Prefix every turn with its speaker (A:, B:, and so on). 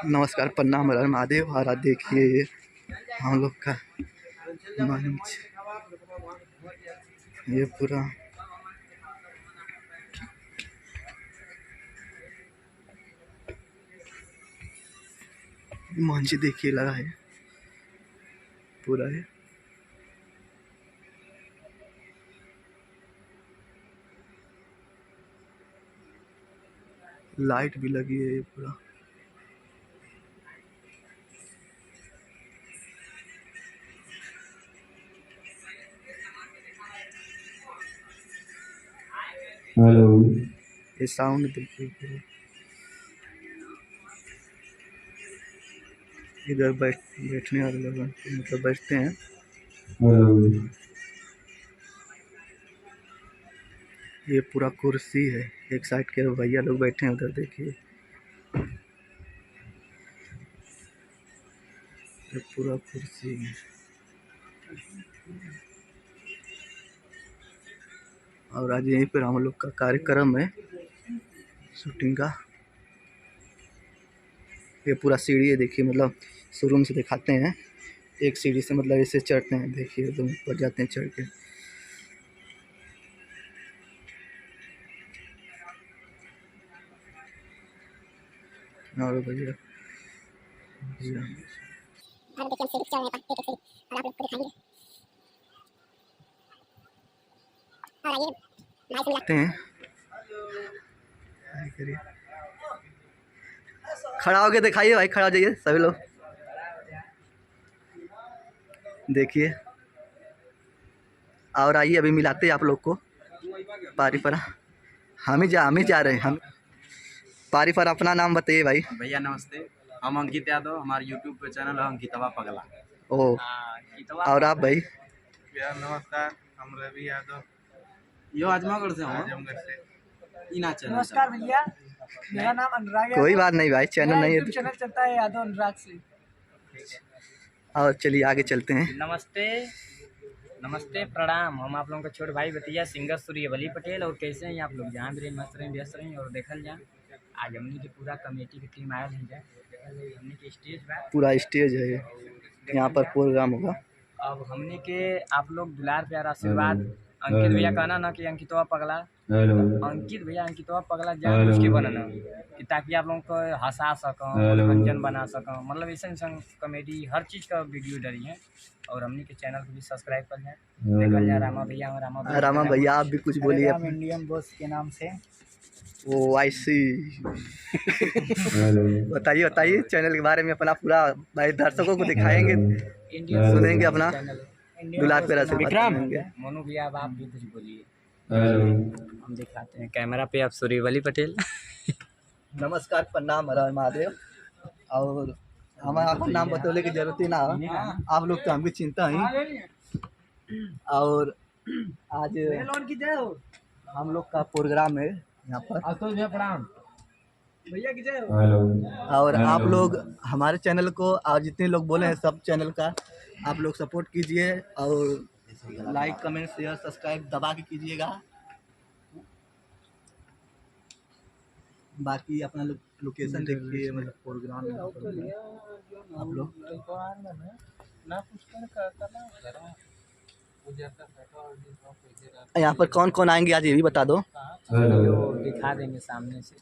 A: नमस्कार, प्रणाम हर हर महादेव। और आज देखिए ये हम लोग का मंच, ये पूरा मंच देखिए लगा है पूरा है। लाइट भी लगी है ये पूरा।
B: हेलो,
A: ये साउंड देखिए पूरा। इधर बैठने वाले लोग मतलब बैठते हैं।
B: हेलो,
A: ये पूरा कुर्सी है, एक साइड के भैया लोग बैठे हैं, उधर देखिए ये पूरा कुर्सी है। और आज यहीं पर हम लोग का कार्यक्रम है शूटिंग का। ये पूरा सीढ़ी है देखिए, मतलब शोरूम से दिखाते हैं। एक सीढ़ी से मतलब ऐसे चढ़ते हैं, देखिए तो ऊपर जाते हैं चढ़ के। और भैया खड़ा होके दिखाइए भाई, खड़ा हो जाइए सभी लोग। देखिए और आइए, अभी मिलाते हैं आप लोग को। पारीफरा हम ही जा रहे हैं। हम पारीफर, अपना नाम बताइए भाई।
C: भैया नमस्ते, हम अंकित यादव, हमारे यूट्यूब पे चैनल है अंकितवा पगला।
A: ओ, और आप भाई?
D: भैया नमस्कार, हम रवि यादव,
C: यो आजमगढ़ से हूँ।
D: आजमगढ़ से।
E: नमस्कार भैया, मेरा नाम अनुराग है।
A: कोई बात नहीं भाई, चैनल नहीं है।
E: चैनल चलता है यादव अनुराग से।
A: और चलिए आगे चलते हैं।
F: नमस्ते नमस्ते, प्रणाम। हम आप लोगों का छोटे भाई भतीजा सिंगर सूर्यवली पटेल। और कैसे हैं आप लोग? जहाँ भी रहे मस्त रहें, व्यस्त रहें और देखल जाए। आज हमने की पूरा कमेटी की टीम आया नहीं जाए, हमने के स्टेज पर
A: पूरा स्टेज है, यहाँ पर प्रोग्राम होगा।
F: अब हमने के आप लोग दुलार प्यार आशीर्वाद। अंकित भैया कहना ना कि अंकितवा पगला, अंकित भैया अंकितवा पगला जान उसके बनना कि ताकि आप लोगों को हंसा सकूँ, मनोरंजन बना सकूँ, मतलब ऐसा कॉमेडी हर चीज़ का वीडियो डली है। और हमने के चैनल को भी सब्सक्राइब कर लें। देखल जाए रामा भैया आप भी कुछ बोलिए।
E: इंडियन बॉस के नाम से।
A: ओ आई सी। बताइए बताइए चैनल के बारे में अपना पूरा भाई, दर्शकों को दिखाएंगे, सुनेंगे अपना दुलार प्यार आशीर्वाद।
F: मोनू भैया आप भी कुछ बोलिए। हम दिखाते हैं कैमरा पे, आप सूर्यवली पटेल।
A: नमस्कार, प्रणाम हर हर महादेव। और हमारा आपका नाम बतौले की जरूरत ही ना हो, आप लोग तो हमकी चिंता ही। और आज हम लोग का प्रोग्राम है यहाँ पर।
E: भैया की जय।
A: और आप लोग हमारे चैनल को, और जितने लोग बोले हैं सब चैनल का आप लोग सपोर्ट कीजिए। और लाइक कमेंट शेयर सब्सक्राइब दबा के कीजिएगा। बाकी अपना लोकेशन देखिए, मतलब प्रोग्राम आप लोग। यहाँ पर कौन कौन आएंगे आज ये भी बता दो।
F: दिखा देंगे सामने से।